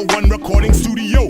One recording studio.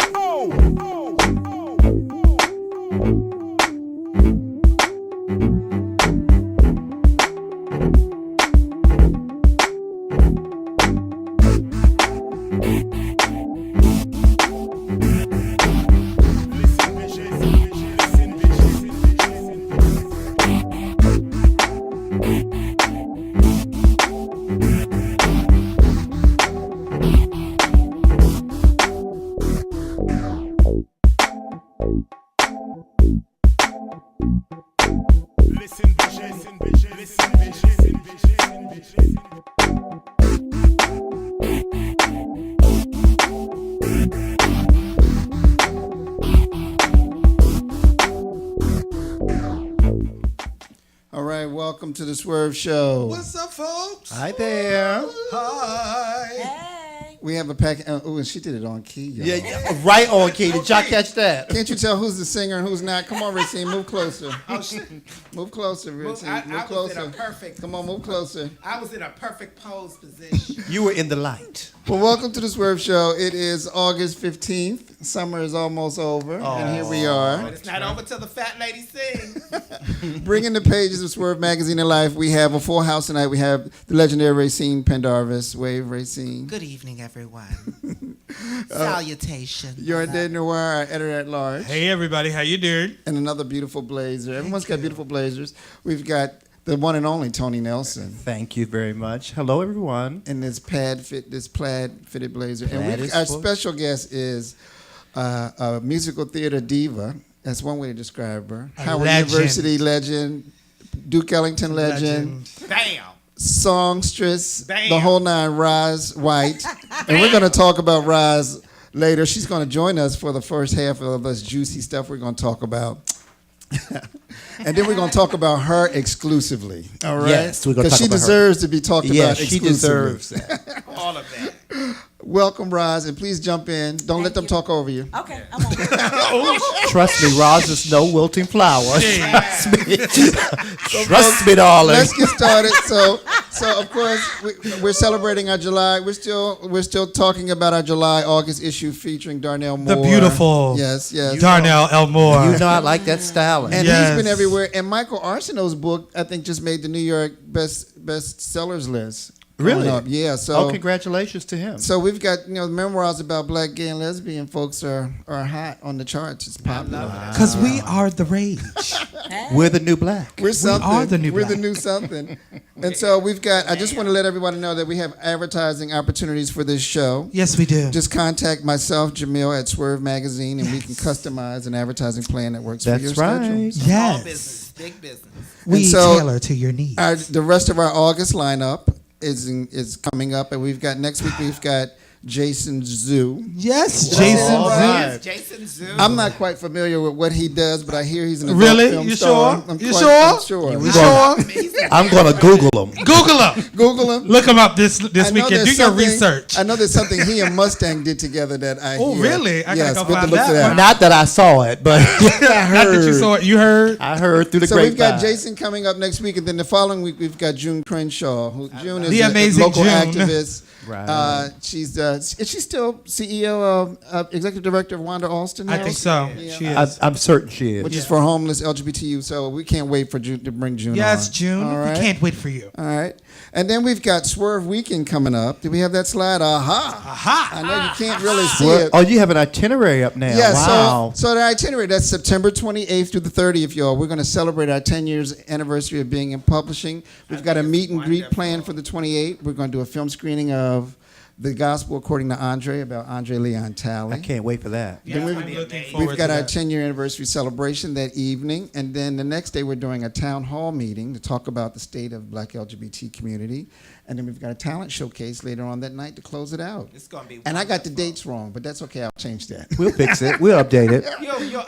Welcome to the Swerv Show. What's up, folks? Hi there. Hi. Hey. We have a pack. Oh, and she did it on key. Y'all. Yeah, right on, key. Did y'all catch that? Can't you tell who's the singer and who's not? Come on, Racine, move closer. Oh, shit. Move closer, Racine. Move I closer. was in a perfect. Come on, move closer. I was in a perfect pose position. You were in the light. Well, welcome to the Swerv Show. It is August 15th. Summer is almost over, and here we are. But it's not over till the fat lady sings. Bringing the pages of Swerve Magazine to life. We have a full house tonight. We have the legendary Racine Pendarvis. Wave, Racine. Good evening, everyone. Salutations. You're Dave Noir, our editor-at-large. Hey, everybody. How you doing? And another beautiful blazer. Everyone's got beautiful blazers. We've got the one and only Tony Nelson. Thank you very much. Hello, everyone. In this plaid fitted blazer. And our special guest is a musical theater diva. That's one way to describe her. Howard University legend, Duke Ellington legend. Damn. Songstress, Damn. the whole nine, Roz White. And we're going to talk about Roz later. She's going to join us for the first half of this juicy stuff we're going to talk about. And then we're going to talk about her exclusively. All right? Yes, we're going to talk about because she deserves to be talked about exclusively. Yes, she deserves that. All of that. Welcome, Roz, and please jump in. Don't let them talk over you. Okay, I'm on. Trust me, Roz is no wilting flower. Trust me. Trust me, darling. Let's get started. So of course, we're celebrating our July. We're still talking about our August issue featuring Darnell Moore. The beautiful Darnell L. Moore. You know I like that styling. And he's been everywhere. And Michael Arsenault's book, I think, just made the New York best sellers list. Really? Yeah. So congratulations to him. So we've got memoirs about black, gay, and lesbian folks are hot on the charts. It's popular. Because we are the rage. We're the new black. We're something. We are the new We're black. the new something. And so we've got. I just want to let everybody know that we have advertising opportunities for this show. Yes, we do. Just contact myself, Jamil, at Swerve Magazine, and we can customize an advertising plan that works for your schedule. Yes. Small business, big business. We tailor to your needs. The rest of our August lineup is coming up, and we've got next week. We've got Jason Zhu. Yes, Jason Right. Zhu. Jason Zoo. I'm not quite familiar with what he does, but I hear he's an adult Really? film You star. sure? I'm You quite- sure? I'm sure. You sure? I'm going to Google him. Google him. Google him. Look him up this I know weekend. there's Do your something- research. I know there's something he and Mustang did together that I Oh, hear. really? I gotta yes, go we'll have find to look for that that. one. Not that I saw it, but I heard. Not that you saw it. You heard? I heard through the So grapevine. we've got Jason coming up next week, and then the following week we've got June Crenshaw. June is The a amazing local June. activist. Right. Is she still CEO, executive director of Wanda Alston House? I think so. Yeah. She is. I'm certain she is. Which is for homeless LGBT youth. So we can't wait for June to bring June on. Yes, June. All right. We can't wait for you. All right. And then we've got Swerve Weekend coming up. Do we have that slide? Aha. I know you can't really see it. Oh, you have an itinerary up now. Yeah, Wow. so the itinerary, that's September 28th through the 30th, y'all. We're going to celebrate our 10 years anniversary of being in publishing. We've got a meet and greet planned for the 28th. We're going to do a film screening of The Gospel According to Andre, about Andre Leon Talley. I can't wait for that. Then we've got our 10-year anniversary celebration that evening, and then the next day we're doing a town hall meeting to talk about the state of black LGBT community, and then we've got a talent showcase later on that night to close it out. It's gonna be. And I got the dates wrong, but that's okay. I'll change that. We'll fix it. We'll update it.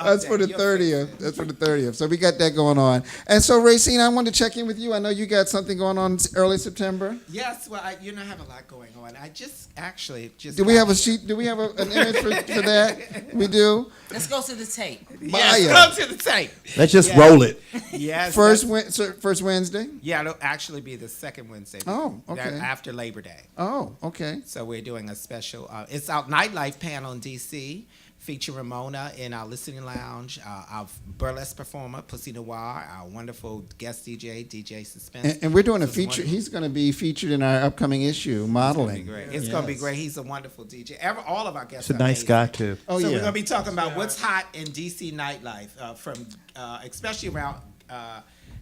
That's for the 30th. That's for the 30th. So we got that going on. And so, Racine, I wanted to check in with you. I know you got something going on early September. Yes. Well, I have a lot going on. I just Yes, actually, just. Do we have a sheet? Do we have an image for that? We do. Let's go to the tape. Yes, Maya. go to the tape. Let's just Yeah. roll it. Yes. First that's- first Wednesday. Yeah, it'll actually be the second Wednesday. Oh, okay. After Labor Day. Oh, okay. So we're doing a special. It's our nightlife panel in DC. Feature Ramona in our listening lounge, our burlesque performer, Pussy Noir, our wonderful guest DJ Suspense. And we're doing a This is feature. wonderful. He's going to be featured in our upcoming issue, modeling. It's going to be great. He's a wonderful DJ. All of our guests He's a are nice amazing. guy, too. Oh, So yeah. we're going to be talking about what's hot in DC nightlife, from especially around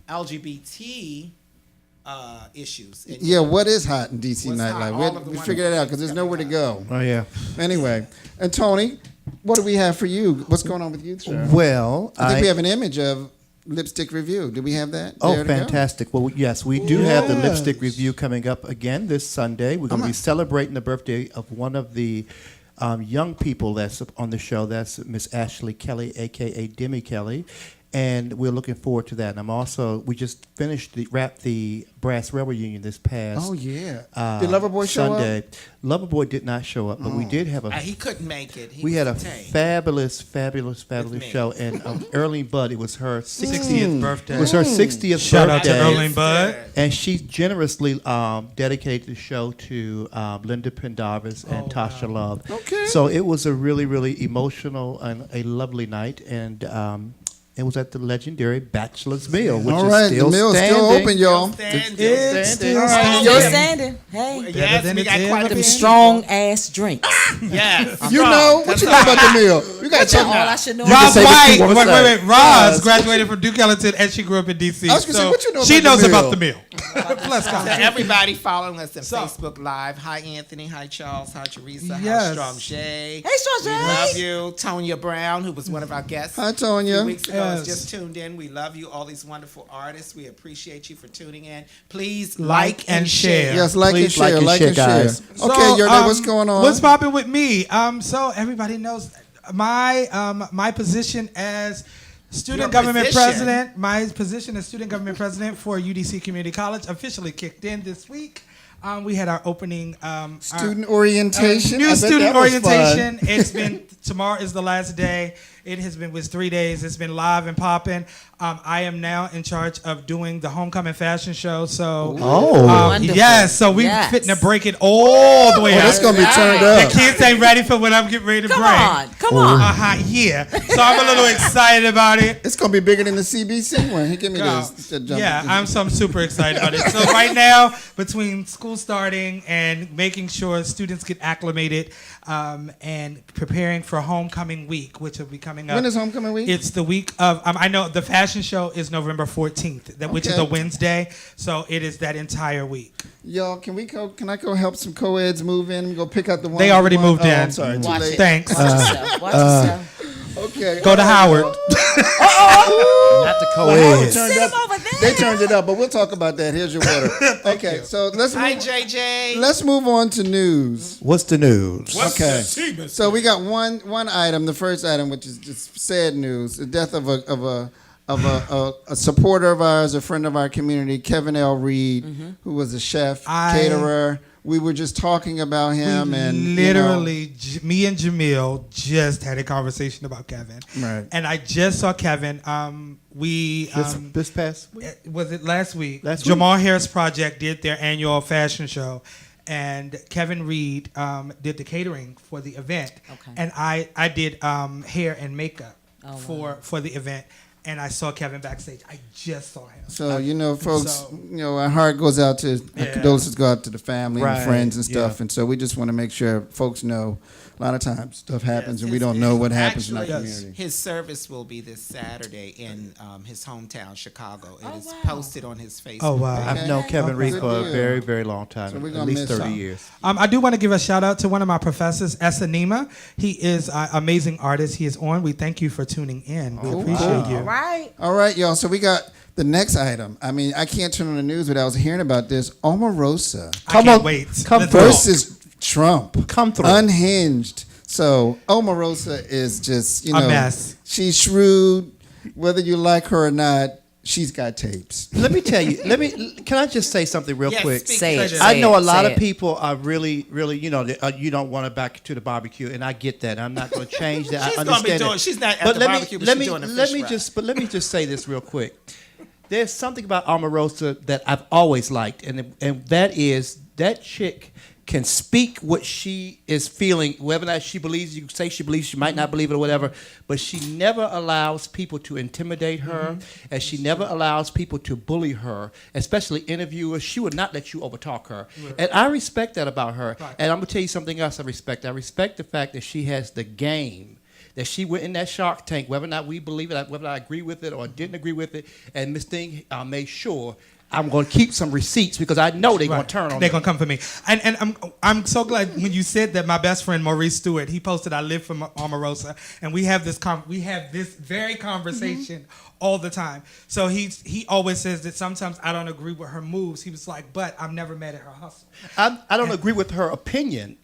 LGBT issues. And Yeah, what is hot in DC What's hot? nightlife? All of the We figured it wonderful out because there's things nowhere to go. Oh, yeah. Anyway, and Tony, what do we have for you? What's going on with you, sir? Well, I think we have an image of lipstick review. Do we have that? Oh, there to go? fantastic. Well, yes, we do have the Yes. lipstick review coming up again this Sunday. We're going to be celebrating the birthday of one of the young people that's on the show. That's Miss Ashley Kelly, a.k.a. Demi Kelly. And we're looking forward to that. And we just finished the Brass Rebel Union this past Oh, yeah. Did Loverboy show Sunday. up? Loverboy did not show up, but we did have he couldn't make it. we had a fabulous. fabulous me. show. And Earlene Budd, it was her 60th birthday. It was her 60th Shout out to birthday. Earlene Budd. And she generously dedicated the show to Linda Pendarvis and Tasha Love. Okay. So it was a really, really emotional and a lovely night. And it was at the legendary Bachelor's Meal, which All is right, still the mill's standing. still open, y'all. It's still Still standing. standing. Hey, Yes, than we it's got quite a ever few. them strong ass drinks. Yes. You know? What you know about the meal? You got to That's all check I should know. Rob say what White, you wanna wait, say. wait. Roz graduated from Duke Ellington and she grew up in D.C. I was gonna say, so what you know she about the knows meal? about the meal. Let's go. To everybody following us on So- Facebook Live. Hi, Anthony. Hi, Charles. Hi, Teresa. Hi, Yes. Strong J. Hey, Strong J. We love you. Tonya Brown, who was one of our guests. Hi, A Tonya. few weeks ago, Yes. has just tuned in. We love you, all these wonderful artists. We appreciate you for tuning in. Please Like and share. Yes, like and Please like share, and like share, and share. guys. Okay, Yardley, what's going on? What's popping with me? So everybody knows my position as student Your government position? president. My position as student government president for UDC Community College officially kicked in this week. We had our opening Student orientation. I new bet student that was fun. orientation. It's been tomorrow is the last day. It has been with 3 days. It's been live and popping. I am now in charge of doing the homecoming fashion show. So Wonderful. yes, so we Yes. fitting to break it all the way Oh, out. that's going to be turned The up. kids ain't ready for what I'm getting ready to Come bring. on. Come on. Yeah. So I'm a little excited about it. It's going to be bigger than the CBC one. He give me this. Yeah, I'm super excited about it. So right now, between school starting and making sure students get acclimated and preparing for homecoming week, which will be coming up. When is homecoming week? It's the week of, I know the fashion show is November 14th, which is Okay. a Wednesday. So it is that entire week. Y'all, can I go help some co-eds move in and go pick out the one? They already one? moved Oh, in. I'm sorry. Too Watch late. it. Thanks. Watch yourself. Watch yourself. Okay. Go to Howard. Not the co-eds. Turned Sit up. him over there. They turned it up, but we'll talk about that. Here's your water. Okay, so Hi, JJ. let's move on to news. What's the news? Okay. So we got one item. The first item, which is just sad news: the death of a supporter of ours, a friend of our community, Kevin L. Reed, who was a chef, caterer. We were just talking about him, and Literally, me and Jamil just had a conversation about Kevin. Right. And I just saw Kevin. This past week? Was it last week? Last week. Jamal Harris Project did their annual fashion show, and Kevin Reed did the catering for the event. Okay. And I did hair and makeup Oh, for the event, and I saw Kevin backstage. I just saw him. So folks, So- our heart goes out to our Yeah. condolences go out to the family Right, and friends and stuff, yeah. and so we just want to make sure folks know. A lot of times stuff happens and we don't know what happens in our Actually, community. His service will be this Saturday in his hometown, Chicago. It is wow. posted on his Facebook. Oh, wow. page. I've known Kevin Reed Good for a deal. very, very long time, So we're at gonna least miss 30 him. years. I do want to give a shout out to one of my professors, Esanima. He is an amazing artist. He is on. We thank you for tuning in. We appreciate you. All right. All right, y'all. So we got the next item. I mean, I can't turn on the news without hearing about this. Omarosa I can't wait. Come Let's through. go. versus Trump. Come through. Unhinged. So Omarosa is just, A mess. she's shrewd. Whether you like her or not, she's got tapes. Let me tell you. Can I just say something real Yes, quick? speak. Say it. Say I know a say lot of it. people are really, you know, you don't want to back to the barbecue, and I get that. I'm not going to change that. She's I gonna be understand doing. that. She's not at But the let barbecue, me but let she's me doing the let fish me fry. just but let me just say this real quick. There's something about Omarosa that I've always liked, and that is that chick can speak what she is feeling, whether or not she believes. You say she believes, she might not believe it or whatever, but she never allows people to intimidate her, and she never allows people to bully her, especially interviewers. She would not let you overtalk her, and I respect that about her. Right. And I'm gonna tell you something else. I respect the fact that she has the game. That she went in that Shark Tank, whether or not we believe it, whether I agree with it or didn't agree with it, and Miss Thing made sure I'm going to keep some receipts because I know they're going to turn on They're me. gonna come for me, and I'm so glad when you said that. My best friend Maurice Stewart, he posted, "I live for Omarosa," and we have this very conversation all the time. So he always says that sometimes I don't agree with her moves. He was like, "But I've never met at her hustle." I don't agree with her opinion.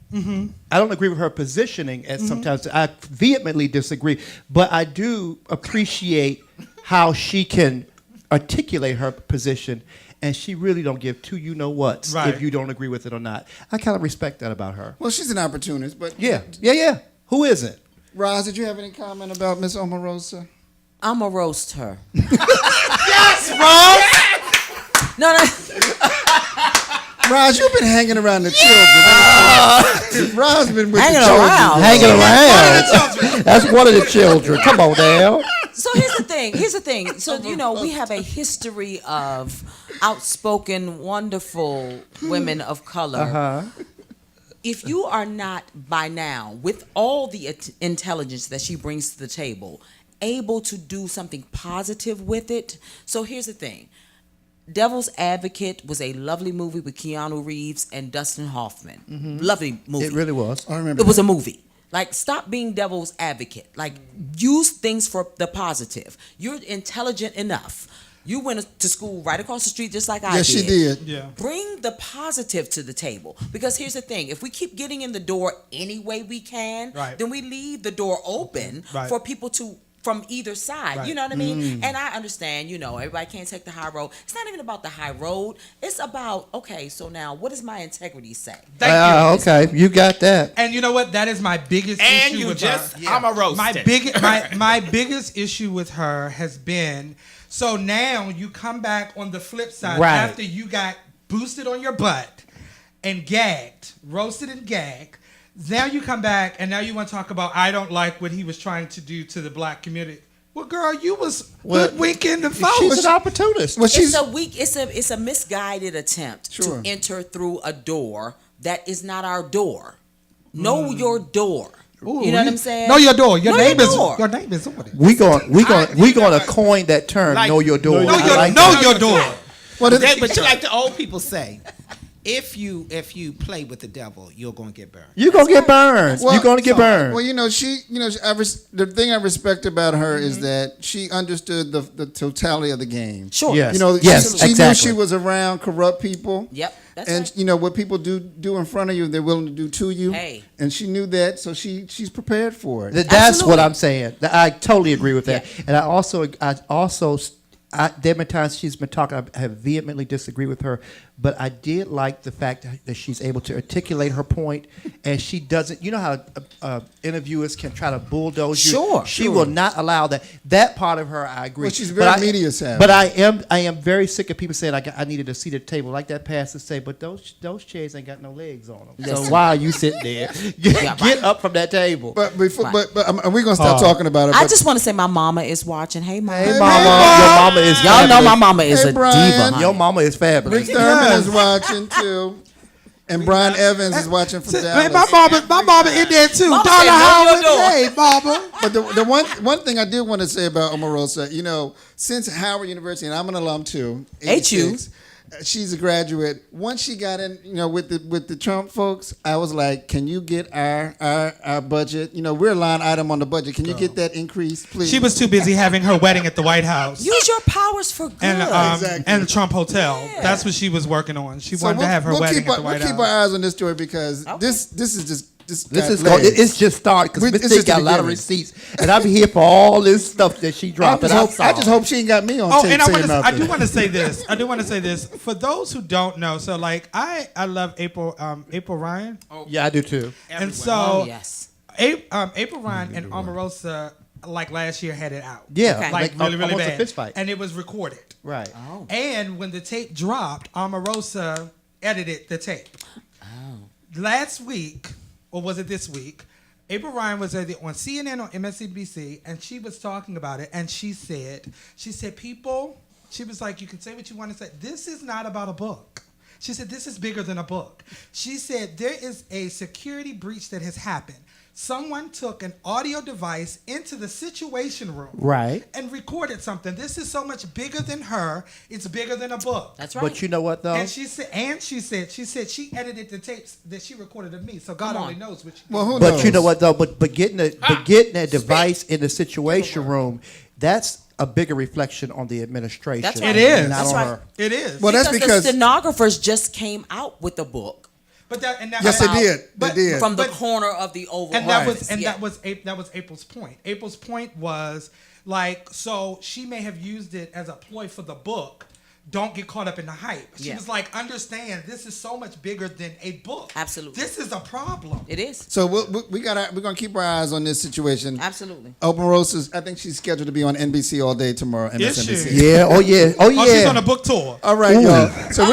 I don't agree with her positioning, and sometimes I vehemently disagree. But I do appreciate how she can articulate her position, and she really don't give two you-know-whats Right. if you don't agree with it or not. I kind of respect that about her. Well, she's an opportunist, but Yeah. Who isn't? Roz, did you have any comment about Miss Omarosa? I'm going to roast her. Yes, Rose. No. Roz, you've been hanging around the children. Roz been with Hanging the children. around. Hanging around. That's one of the children. Come on now. So here's the thing. So, you know, we have a history of outspoken, wonderful women of color. If you are not by now, with all the intelligence that she brings to the table, able to do something positive with it. So here's the thing. Devil's Advocate was a lovely movie with Keanu Reeves and Dustin Hoffman. Lovely movie. It really was. I remember. It was a movie. Like, stop being devil's advocate. Like, use things for the positive. You're intelligent enough. You went to school right across the street just like I did. Yes, she did. Yeah. Bring the positive to the table. Because here's the thing. If we keep getting in the door any way we can, Right. then we leave the door open Right. for people to from either side. Right. You know what I mean? And I understand, you know, everybody can't take the high road. It's not even about the high road. It's about, okay, so now what does my integrity say? Thank you. Okay, you got that. And you know what? That is my biggest And issue you with just, her. I'm a roast. My biggest issue with her has been, so now you come back on the flip side Right. after you got boosted on your butt and gagged, roasted and gagged. Now you come back and now you want to talk about I don't like what he was trying to do to the black community. Well, girl, you was winking the phone. She's an opportunist. Well, she's It's a misguided attempt Sure. to enter through a door that is not our door. Know your door. Ooh, you know what I'm saying? Know your door. Your Know name your is door. your name is on it. we gonna coin that term. Like, know your door. Know I your, like know that. your door. well, But you like the old people say, if you play with the devil, you're gonna get burned. You're gonna get burned. Well, You're gonna get burned. Well, the thing I respect about her is that she understood the totality of the game. Sure. Yes. She knew exactly. she was around corrupt people. Yep. That's And right. what people do in front of you, they're willing to do to you. Hey. And she knew that, so she's prepared for it. That's Absolutely. what I'm saying. I totally agree with that. Yeah. And I also, there have been times she's been talking, I have vehemently disagreed with her, but I did like the fact that she's able to articulate her point, and she doesn't. You know how interviewers can try to bulldoze you. Sure, She will not allow that. That part of her, I agree. Well, she's But very media savvy. But I am very sick of people saying I needed a seat at the table, like that pastor say. But those chairs ain't got no legs on them. So Listen. why are you sitting there? Get up from that table. But before, Right. but we're gonna stop talking about it. I but- just want to say my mama is watching. Hey, mama. Hey, mama, your mama is Y'all know fabulous. my mama is Hey, a Brian. diva. honey. Your mama is Rick fabulous. Thurman is watching too, and Brian Evans is watching from Hey, Dallas. my mama in there too. Mama Donna said, know Howard. your door. Hey, mama. But the one thing I did want to say about Omarosa, since Howard University, and I'm an alum too, HU. 86, she's a graduate. Once she got in, with the Trump folks, I was like, can you get our budget? We're a line item on the budget. Can you get that increase, please? She was too busy having her wedding at the White House Use your powers for good. and Exactly. and the Trump Hotel. Yeah. That's what she was working on. She So wanted to have her wedding at the we'll White keep House. our eyes on this story because Okay. this is just It's just started because Miss It's Thing just the got a lot of beginning. receipts, and I'm here for all this stuff that she dropped. I just hope she ain't got me on Oh, tape and saying I nothing. do want to say this. I do want to say this for those who don't know. So, like, I love April Ryan, Yeah, I do too. and Oh, so yes. April Ryan and Omarosa, like last year, had it out. Yeah, Okay. Like really, really almost bad. a fist fight. And it was recorded. Right. Oh. And when the tape dropped, Omarosa edited the tape. Last week, or was it this week, April Ryan was on CNN or MSNBC, and she was talking about it, and she said, people, she was like, you can say what you want to say. This is not about a book. She said, this is bigger than a book. She said, there is a security breach that has happened. Someone took an audio device into the Situation Room, Right. and recorded something. This is so much bigger than her. It's bigger than a book. That's right. But you know what though? And she said she edited the tapes that she recorded of me. So God Come only on. knows which. Well, who But knows? you know what though? But getting that device in the Situation Room, that's a bigger reflection on the administration. That's right. It is. Not That's on right. her. It is. Well, that's because the stenographers just came out with a book but that and that. yes, they and- did. They but- did. from the But- corner of the Oval And that Office. was and Yeah. that was April's point. April's point was like, so she may have used it as a ploy for the book. Don't get caught up in the hype. She Yeah. was like, understand, this is so much bigger than a book. Absolutely. This is a problem. It is. So we're gonna keep our eyes on this situation. Absolutely. Omarosa's, I think she's scheduled to be on NBC all day tomorrow. Is MSNBC. she? Yeah. Oh yeah. Oh yeah. Oh, she's on a book tour. All right, y'all. So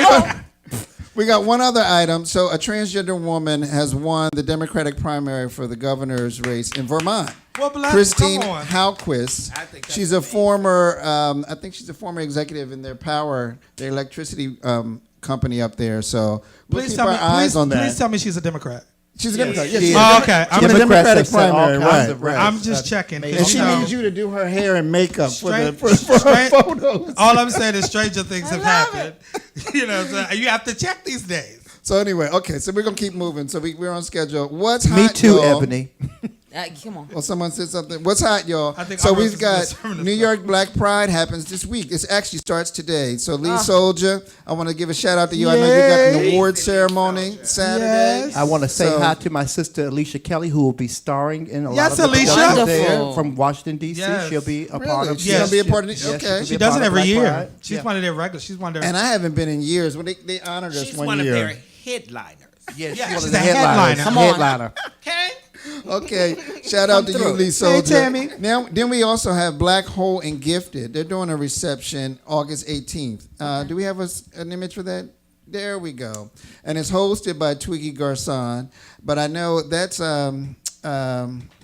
we got one other item. So a transgender woman has won the Democratic primary for the governor's race in Vermont. Well, bless, Christine come on. Halquist. I think that's She's a amazing. former. I think she's a former executive in their electricity company up there. So we'll Please keep tell our me. eyes on that. Please tell me she's a Democrat. She's a Democrat. she Yes, is. she's Oh, a okay. She's in the Democrats Democratic have set all primary, kinds right? of right. I'm just checking. 'cause, And she you know, needs you to do her hair and makeup for her Strange- photos. All I'm saying is stranger things have love happened. You know, so you have to check these days. So anyway, okay, so we're gonna keep moving. So we're on schedule. What's hot, Me too, y'all? Ebony. Come on. Well, someone said something. What's hot, y'all? I think So Omarosa's we've got conservative New stuff. York Black Pride happens this week. It actually starts today. So Ah. Lee Soldier, I want to give a shout out to you. I know you got an Yay. award ceremony Saturday. Yes. I want to say So- hi to my sister Alicia Kelly, who will be starring in a lot Yes, of the Alicia. productions there Wonderful. from Washington D.C. Yes. She'll be a Really? part of. She's Yes. gonna be a part of the. Yes, Okay. she'll She be a does part it of every Black year. Pride. She's Yeah. one of their regulars. She's one of their. And I haven't been in years. Well, they honored us She's one one of year. their headliners. Yes, Yeah, she's one she's of the a headliners. headliner. Come on. Headliner. Okay. Okay, shout out to you, through. Lee Soldier. Tammy. Now, then we also have Black Hole and Gifted. They're doing a reception August 18th. Do we have an image for that? There we go. And it's hosted by Twiggy Garcon. But I know that's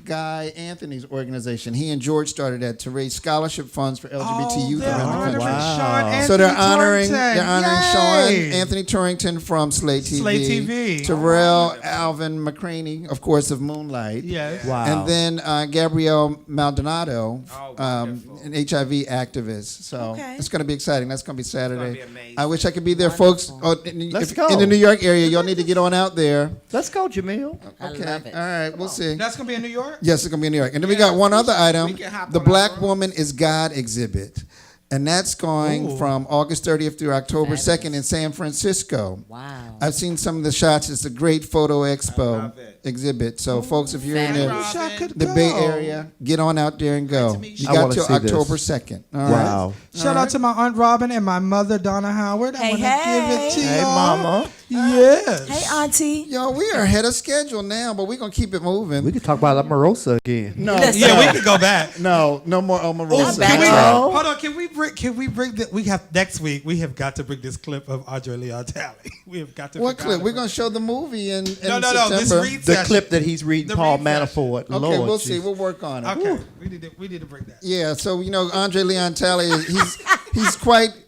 Guy Anthony's organization. He and George started that to raise scholarship funds for LGBT youth they're around the honoring country. Wow. So they're Anthony honoring Torrington. Sean Yay. Anthony Torrington from Slate TV. Slate TV. Terrell Alvin McCraney, of course, of Moonlight. Yes. Wow. And then Gabrielle Maldonado, Oh, wonderful. an HIV activist. So Okay. it's going to be exciting. That's going to be Saturday. be amazing. I wish I could be there, folks. Oh, Let's if- go. in the New York area, y'all need to get on out there. Let's go, Jamil. I Okay. love it. All right. We'll see. That's gonna be in New York. Yes, it's going to be in New York. And then we got one other item, can hop the on Black our- Woman is God exhibit. And that's going Ooh. from August 30th through October Fabulous. 2nd in San Francisco. Wow. I've seen some of the shots. It's a great photo expo love it. exhibit. So, folks, if you're in Fabulous. the, I wish I could the go. Bay Area, get on out there and go. to meet You you. I got wanna till see this. October 2nd. All right. Wow. Shout out to my Aunt Robin and my mother Donna Howard. I Hey, want to hey. give it to Hey, y'all. Mama. Yes. Hey, Auntie. Yo, we are ahead of schedule now, but we're going to keep it moving. We could talk about Omarosa again. no, Listen. Yeah, we could go back. no more Omarosa. back Can we, track. hold on, can we bring that? We have next week. We have got to bring this clip of Audrey Leon Talley. We have got to. What figure clip? out We're a- going to show the movie in No, September. this read The session. clip that he's reading The Paul read session. Manafort. Okay, Lord, we'll see. jeez. We'll work on it. Okay, we need to bring that. Yeah, so Andre Leon Talley,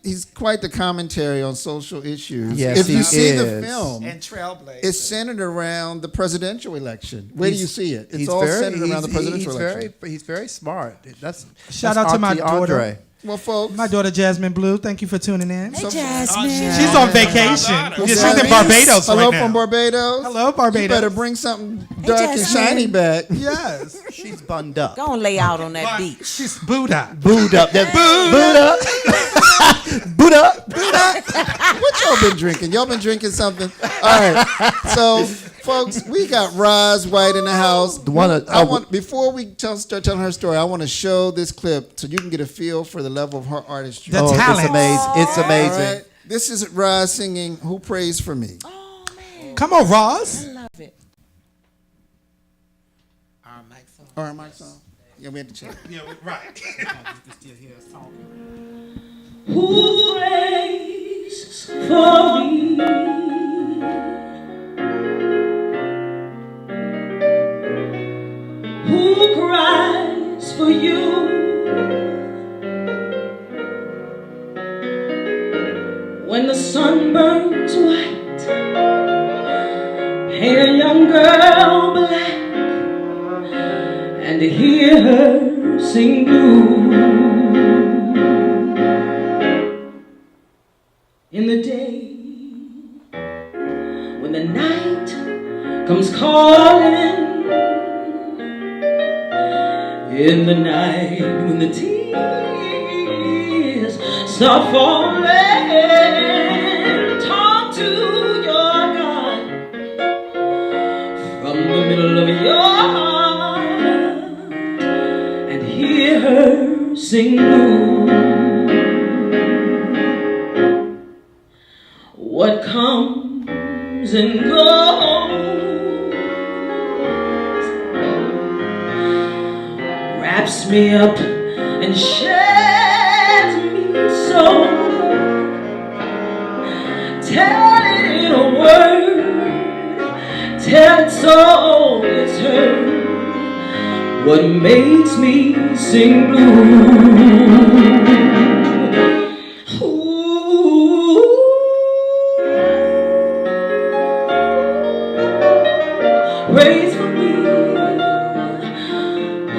he's quite the commentary on social issues. Yes, if you he see the is. film, And Trailblazer. it's centered around the presidential election. Where do you see it? It's He's all very- centered around the he's- presidential election. He's very smart. Shout that's out to my Auntie daughter. Andre. Well, folks, My daughter Jasmine Blue. Thank you for tuning in. Hey, So- Jasmine. She's on vacation. Well, Yeah, she's Jasmine, in Barbados hello right now. from Barbados. Hello, Barbados. You better bring something dark and Jasmine. shiny back. Yes. She's bunned up. Go and lay out on that But beach. she's Buddha. Booed up. That booed up. Buddha. What y'all been drinking? Y'all been drinking something? All right. So, folks, we got Roz White in the house. Before we start telling her story, I want to show this clip so you can get a feel for the level of her artistry. The talent. It's amazing. It's amazing. All right. This is Roz singing "Who Prays for Me." Oh man, Come on, Roz. I love it. Our mic's on. All right, Mike's on. Yeah, we had to check. Yeah, right. You can still hear us talking. Who prays for me? Who cries for you? When the sun burns white, paint a young girl black, and to hear her sing blue. In the day, when the night comes calling, in the night when the tears start falling, talk to your God from the middle of your heart and hear her sing blue. What comes and goes wraps me up and sheds me so. Tell it in a word, tell it so it's heard. What makes me sing blue? Praise for me.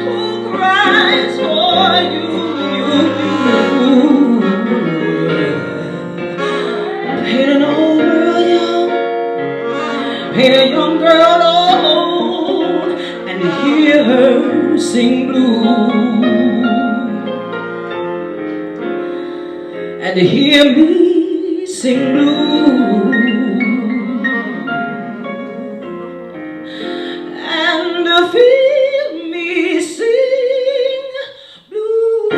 Who cries for you? Paint an old girl young, paint a young girl old, and hear her sing blue, and hear me sing blue. Feel me sing blue.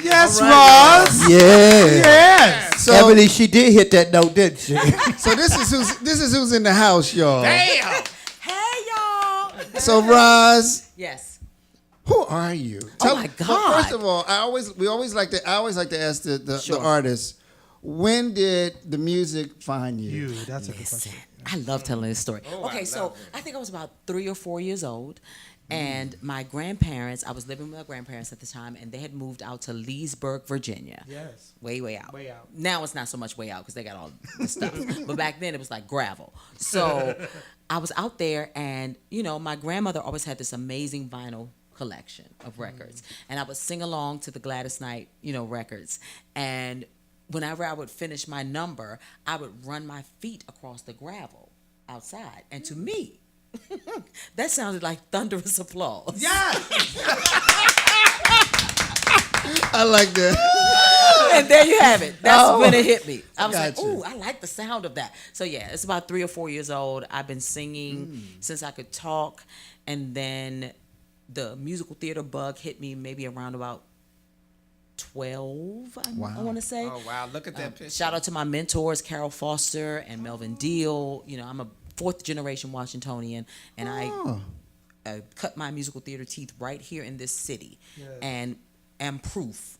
Yes, Roz. Yeah. Yes. So, Ebony, she did hit that note, didn't she? so this is who's in the house, y'all. Damn! Hey y'all. So, Roz, Yes. who are you? My well, God. first of all, I always like to ask the Sure. artist, when did the music find you? That's a good Listen, question. I love telling this story. Oh, Okay, I so love it. I think I was about 3 or 4 years old, and my grandparents, I was living with my grandparents at the time, and they had moved out to Leesburg, Virginia. Yes. Way out. Way out. Now it's not so much way out because they got all the stuff. But back then it was like gravel. So I was out there, and, my grandmother always had this amazing vinyl collection of records. And I would sing along to the Gladys Knight, records. And whenever I would finish my number, I would run my feet across the gravel outside. And to me, that sounded like thunderous applause. Yes. I like that. And there you have it. That's when it hit me. I was like, Gotcha. ooh, I like the sound of that. So yeah, it's about 3 or 4 years old. I've been singing since I could talk. And then the musical theater bug hit me maybe around about 12, I want to say. Oh, wow. Look at that picture. Shout out to my mentors, Carol Foster and Melvin Deal. I'm a 4th generation Washingtonian, and I cut my musical theater teeth right here in this city, and am proof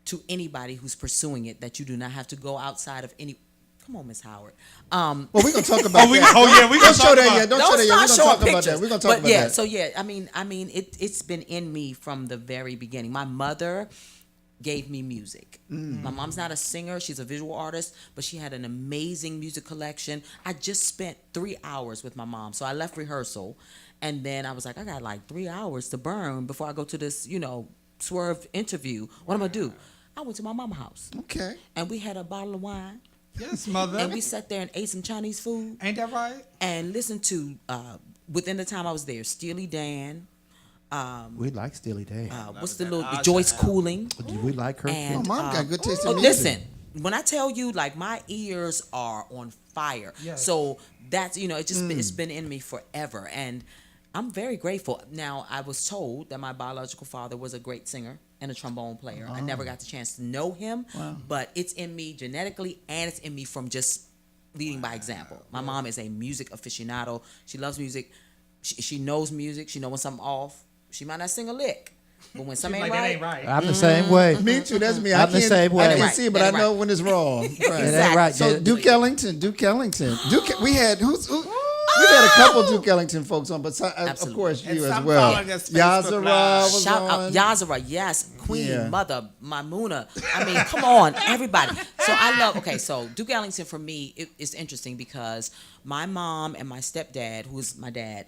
to anybody who's pursuing it that you do not have to go outside of any. Come on, Miss Howard. Well, we're gonna talk about that. we Don't gonna show talk that about. yet. Don't show that yet. We're start gonna talk showing about that. pictures. We're gonna talk But about yeah, that. so yeah, I mean, it's been in me from the very beginning. My mother gave me music. My mom's not a singer; she's a visual artist, but she had an amazing music collection. I just spent 3 hours with my mom, so I left rehearsal, and then I was like, I got like 3 hours to burn before I go to this, Swerve interview. What am I gonna do? I went to my mama's house. Okay. And we had a bottle of wine Yes, mother. And we sat there and ate some Chinese food. Ain't that right? And listened to, within the time I was there, Steely Dan. We like Steely Dan. What's the Joyce Cooling. We like her. And, Oh, Mom got good taste in music. listen, when I tell you, like, my ears are on fire. Yes. So that's, it's been in me forever. And I'm very grateful. Now, I was told that my biological father was a great singer and a trombone player. I never got the chance to know him, but it's in me genetically, and it's in me from just leading by example. My mom is a music aficionado. She loves music. She knows music. She knows when something off. She might not sing a lick, but when something Like, ain't that right, ain't right. I'm the same way. Me too. That's me. I'm the same way. I can't Right, see it, but that I ain't know right. when it's wrong. Right. It ain't right. So Duke Ellington. We had we had a couple Duke Ellington folks on, but of Absolutely. course And you as some well. following us Facebook Yazara Live. was shout on. out Yazara, yes, Queen, Yeah. Mother, Maimuna. I mean, come on, everybody. So I love. Okay, so Duke Ellington for me it's interesting because my mom and my stepdad, who's my dad,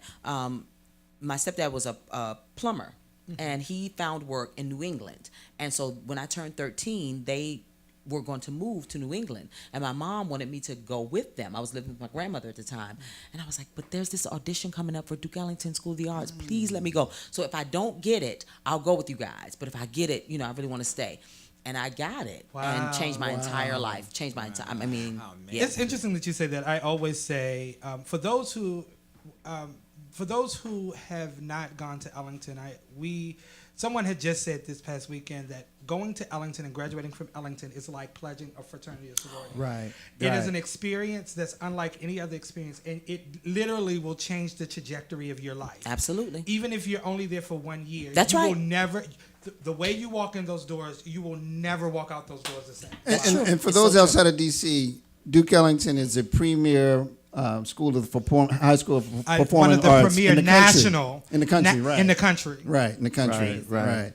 my stepdad was a plumber, and he found work in New England. And so when I turned 13, they were going to move to New England, and my mom wanted me to go with them. I was living with my grandmother at the time, and I was like, but there's this audition coming up for Duke Ellington School of the Arts. Please let me go. So if I don't get it, I'll go with you guys. But if I get it, I really want to stay. And I got it and changed my entire life. Changed my entire, I mean, yeah. It's interesting that you say that. I always say, for those who have not gone to Ellington, someone had just said this past weekend that going to Ellington and graduating from Ellington is like pledging a fraternity or sorority. Right. It is an experience that's unlike any other experience, and it literally will change the trajectory of your life. Absolutely. Even if you're only there for 1 year, That's you right. will never. The way you walk in those doors, you will never walk out those doors the same. And for those outside of D.C., Duke Ellington is a premier school of high school of performing one of the arts premier in the national country. In the country, right? in the country. Right, in the country, Right.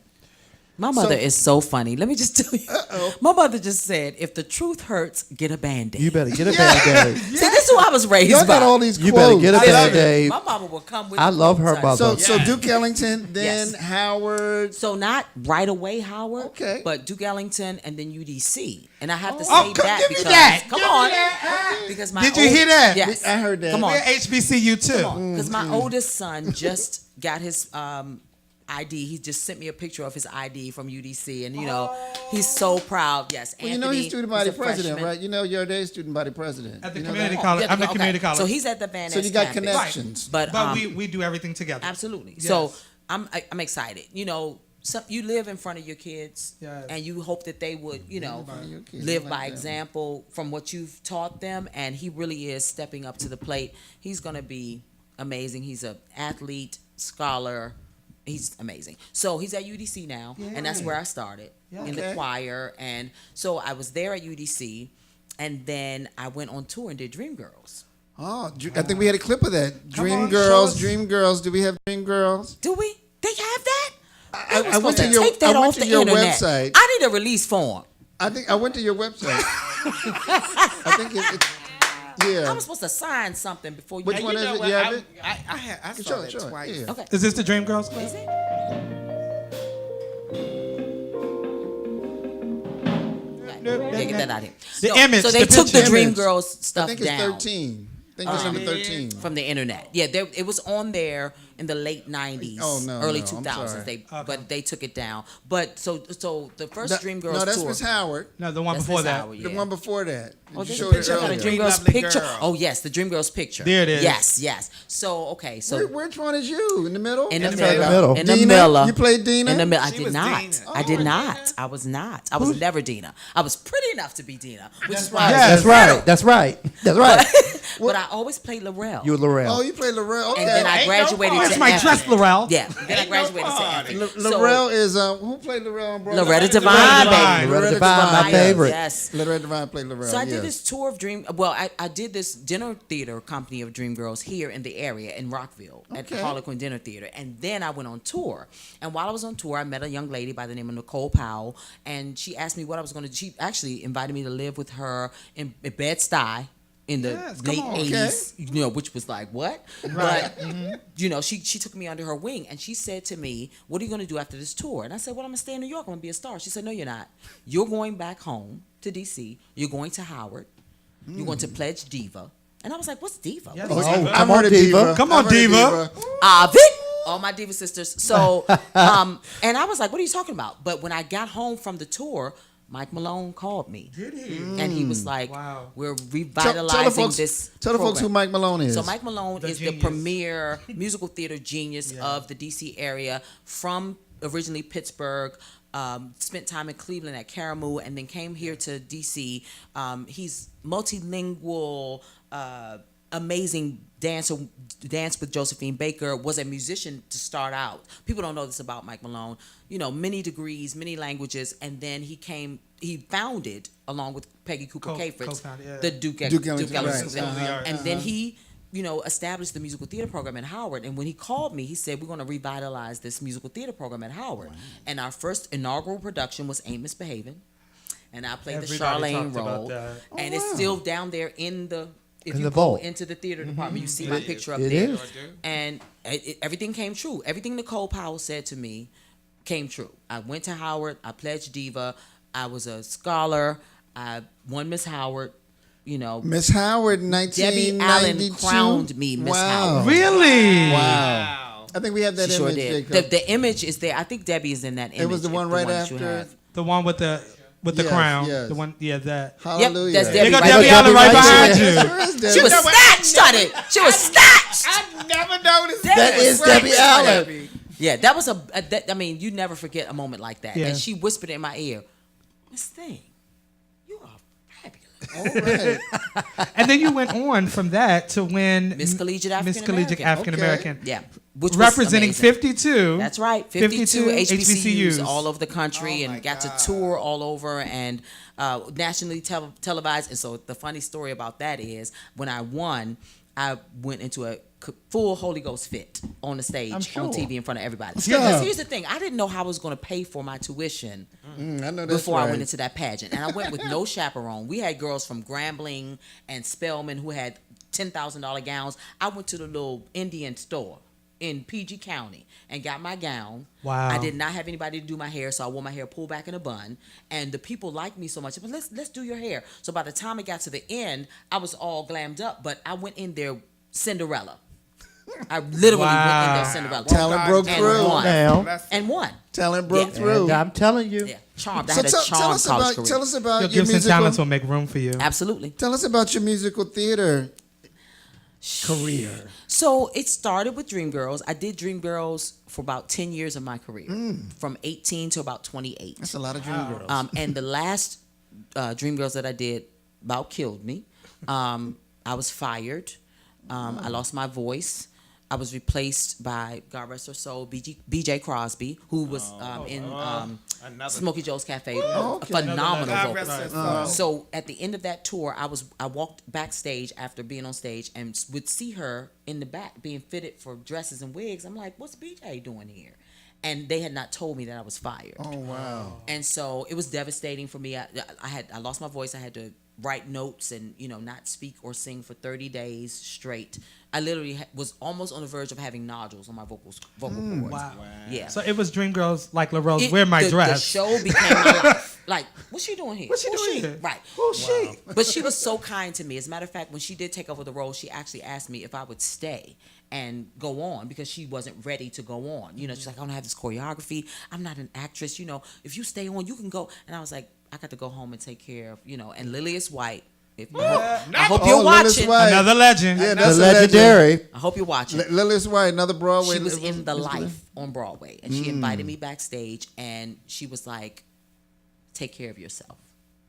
My mother is so funny. Let me just tell you. My mother just said, if the truth hurts, get a Band-Aid. You better get a Band-Aid. See, this is who I was raised Y'all by. got all these quotes. You better get a I love it. Band-Aid. My mama will come with I the love quotes. her mother. So Duke Ellington, then Yes. Howard. So not right away, Howard. Okay. But Duke Ellington and then UDC. And I have to say Oh, that give me because that. come Give me on. that. Because my Did you hear that? Yes. I heard that. Come on. We're HBCU too. Because my oldest son just got his ID. He just sent me a picture of his ID from UDC, and he's so proud. Yes, Well, Anthony, he's student body he's a president, freshman. right? You're their student body president. At the You know community that? college. I'm the Okay. community college. So he's at the Van So Ness you got campus. connections. But we do everything together. absolutely. Yes. So I'm excited. You live in front of your kids, Yes. and you hope that they would, your kids, live I by like that. example from what you've taught them. And he really is stepping up to the plate. He's going to be amazing. He's an athlete, scholar. He's amazing. So he's at UDC now, and that's where I started in the Okay. choir. And so I was there at UDC, and then I went on tour and did Dreamgirls. Oh, I think we had a clip of that. Come Dream on, show Girls, us. Dream Girls. Do we have Dream Girls? Do we? They have that? I They were supposed to to your, take that I went off to the your internet. website. I need a release form. I think I went to your website. I think yeah. I was supposed to sign something before you. Which And one you is know it? what? You have it? I saw Sure, that sure, twice. yeah. Okay. Is this the Dream Girls clip? Is it? Yeah, get that out of here. The image, So they the took the picture. Dreamgirls I stuff think it's down 13. I think it's number 13. from the internet. Yeah, it was on there in the late '90s, Oh, no, early no, I'm 2000s. sorry. But they took it down. But so the first Dreamgirls No, that's tour. Miss Howard. No, the one That's before Miss that. Howard, The yeah. one before that. Oh, You there's a showed it picture of the earlier. Dreamgirls Lovely picture. girl. Oh yes, the Dreamgirls picture. There it is. Yes. So okay, so Which one is you? In the middle? in the In the middle, middle. in the Dina? middle. You played Dina? In the middle. I She did was not. Dina. I did Oh, not. Dina. I was not. I was never Dina. I was pretty enough to be Dina, which is why. Yes. That's right. That's right. That's right. But I always played Laurel. You're Laurel. Oh, you played Laurel. Okay. and then I Ain't no graduated party. to It's my Effie. dress, Laurel. Yeah. Then I Ain't no graduated to party. Effie. So, Laurel is who played Laurel on Broadway? Loretta Divine, Devine, baby. baby. Loretta Devine, my favorite. Yes. Loretta Devine played Laurel. So I did yes. this tour of Dream. Well, I did this dinner theater company of Dreamgirls here in the area in Rockville at the Okay. Harlequin Dinner Theater, and then I went on tour. And while I was on tour, I met a young lady by the name of Nicole Powell, and she asked me what I was going to. She actually invited me to live with her in Bed-Stuy in the Yes, come late on. 80s, which was like what? But she took me under her wing, and she said to me, "What are you going to do after this tour?" And I said, "Well, I'm going to stay in New York. I'm going to be a star." She said, "No, you're not. You're going back home to DC. You're going to Howard. You're going to pledge diva. And I was like, what's diva? Yeah, What is Diva. I've heard of diva. Come on, I've heard of diva. Avid, all my diva sisters. So, and I was like, what are you talking about? But when I got home from the tour, Mike Malone called me. Did he? And he was like, Wow. we're Tell revitalizing this the folks who program. Mike Malone is. So Mike Malone The is genius. the premier musical theater genius of the DC area, from originally Pittsburgh. Spent time in Cleveland at Caramoo, and then came here to DC. He's multilingual, amazing dancer, danced with Josephine Baker, was a musician to start out. People don't know this about Mike Malone. You know, many degrees, many languages, and then he founded, along with Peggy Cooper Cafritz, co-founded, yeah. the Duke Ellington, Ellington. right. And then he, established the musical theater program at Howard. And when he called me, he said, we're going to revitalize this musical theater program at Howard. Wow. And our first inaugural production was Ain't Misbehaving. And I played Everybody the Charlene talked about role. that. And it's still down there if In you the go vault. into the theater department, you see my picture up It there. is. And everything came true. Everything Nicole Powell said to me came true. I went to Howard. I pledged diva. I was a scholar. I won Miss Howard. Miss Howard, 1992. Debbie Allen crowned me Miss Howard. Really? Wow. I think we have that She image. sure did. Jacob. The image is there. I think Debbie is in that image. It was the one right that you after. have. The one with the Yes, crown. yes. The one, that. Hallelujah. that's There Debbie go right Debbie there. Allen right behind There you. is Debbie. She was snatched on it. She was snatched. I never noticed That is Debbie Allen. Yeah, that was you never forget a moment like that. Yeah. And she whispered in my ear, Miss Thing, you are fabulous. All right. And then you went on from that to win Miss Collegiate African African American. Yeah. Which was Representing amazing. 52. That's right. 52 HBCUs HBCUs. all over the country, Oh my and got God. to tour all over, and nationally televised. And so the funny story about that is when I won, I went into a full Holy Ghost fit on the stage, I'm sure. on TV in front of everybody. Yeah. Because here's the thing. I didn't know how I was going to pay for my tuition I know that's before right. I went into that pageant. And I went with no chaperone. We had girls from Grambling and Spelman who had $10,000 gowns. I went to the little Indian store in PG County and got my gown. Wow. I did not have anybody to do my hair, so I wore my hair pulled back in a bun. And the people liked me so much. But let's do your hair. So by the time it got to the end, I was all glammed up, but I went in there Cinderella. I literally went in there Cinderella. Talent broke and through. won. Now, And won. Talent broke Yeah. through. and I'm telling you, Yeah. Charmed. I So had a tell charmed us college about career. tell us about Your your gifts and musical. talents will make room for you. Absolutely. Tell us about your musical theater career. So it started with Dreamgirls. I did Dreamgirls for about 10 years of my career, from 18 to about 28. That's a lot of dream girls. And the last Dreamgirls that I did about killed me. I was fired. I lost my voice. I was replaced by, God rest her soul, B.J. Crosby, who was in Smokey Joe's Cafe, a phenomenal God rest vocalist. her soul. So at the end of that tour, I walked backstage after being on stage and would see her in the back being fitted for dresses and wigs. I'm like, what's BJ doing here? And they had not told me that I was fired. Oh wow. And so it was devastating for me. I lost my voice. I had to write notes and not speak or sing for 30 days straight. I literally was almost on the verge of having nodules on my vocal cords. Wow. Yeah. So it was Dreamgirls like LaRose, wear my the dress. show became my life. Like, what's she doing here? What's she Who's doing here? Right. Who's she? But she was so kind to me. As a matter of fact, when she did take over the role, she actually asked me if I would stay and go on because she wasn't ready to go on. She's like, I don't have this choreography. I'm not an actress. If you stay on, you can go. And I was like, I got to go home and take care of, and Lilius White. I hope you're Lillis watching. White. Another legend. Yeah, the that's a legend. legendary. I hope you're watching. Lillis White, another Broadway. She was in The Life on Broadway, and she invited me backstage, and she was like, take care of yourself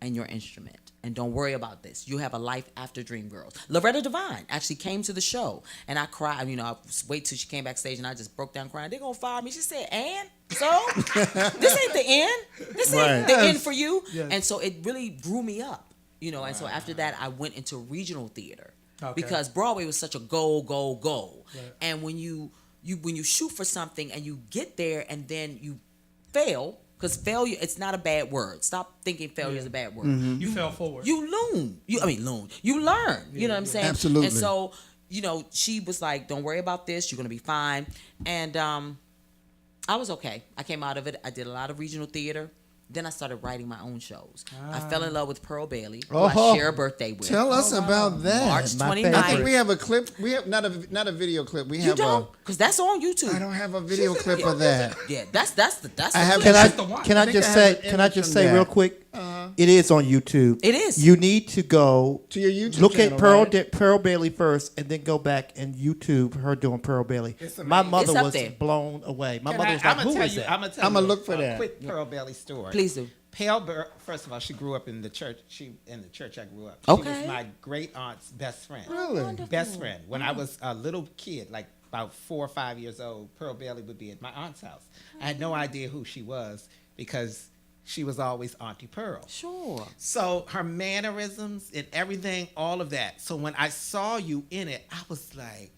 and your instrument, and don't worry about this. You have a life after Dreamgirls. Loretta Devine actually came to the show, and I cried. I wait till she came backstage, and I just broke down crying. They're going to fire me. She said, and? So? This ain't the end. This ain't the end for you. Yes. And so it really grew me up, and so after that, I went into regional theater. Okay. Because Broadway was such a go. Right. And when you shoot for something and you get there and then you fail, because failure, it's not a bad word. Stop thinking failure is a bad word. You fell forward. You learn. You learn. You know what I'm saying? Absolutely. And so, she was like, don't worry about this. You're going to be fine. And I was okay. I came out of it. I did a lot of regional theater. Then I started writing my own shows. I fell in love with Pearl Bailey, who Oh. I share a birthday with. Tell us about that. March My 29th. I think we have a clip. We have not a video clip. We You have don't? Because that's on YouTube. I don't have a video clip of that. Yeah, that's the I have- clip. Can I think just I have say? an Can I image just from say that. real quick? It is on YouTube. It is. You need to go To your YouTube look channel, at Pearl right? Pearl Bailey first, and then go back and YouTube her doing Pearl Bailey. It's My amazing. mother It's up was there. blown away. My Can mother I, was like, I'ma "Who tell is you, that?" I'ma tell I'ma you look for a that. quick Pearl Bailey story. Please do. First of all, she grew up in the church. She in the church I grew up. She Okay. was my great aunt's best friend. Really? Best friend. When I was a little kid, like about 4 or 5 years old, Pearl Bailey would be at my aunt's house. I had no idea who she was because she was always Auntie Pearl. Sure. So her mannerisms and everything, all of that. So when I saw you in it, I was like,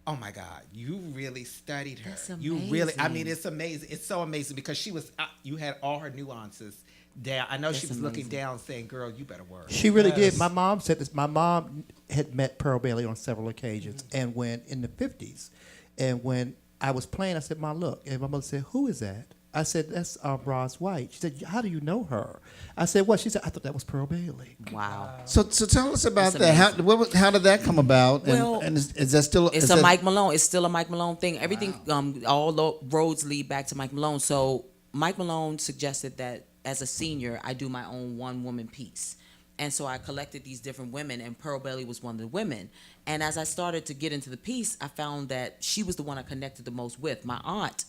oh my God, you really studied her. That's You really, I amazing. mean, it's amazing. It's so amazing because she was, you had all her nuances down. I know she That's was looking amazing. down saying, girl, you better work. She really Yes. did. My mom said this. My mom had met Pearl Bailey on several occasions, and when in the 50s, and when I was playing, I said, "Mom, look," and my mother said, "Who is that?" I said, "That's Roz White." She said, "How do you know her?" I said, "What?" She said, "I thought that was Pearl Bailey." Wow. So tell us about That's that. How, amazing. how did that come about? Well, and is that still? It's is a that, Mike Malone. It's still a Mike Malone thing. Everything, all the roads lead back to Mike Malone. So Mike Malone suggested that as a senior, I do my own one-woman piece. And so I collected these different women, and Pearl Bailey was one of the women. And as I started to get into the piece, I found that she was the one I connected the most with. My aunt,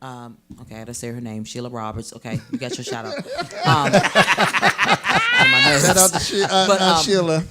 okay, I gotta say her name, Sheila Roberts. Okay, you got your shout out. Shout out to But, Sheila.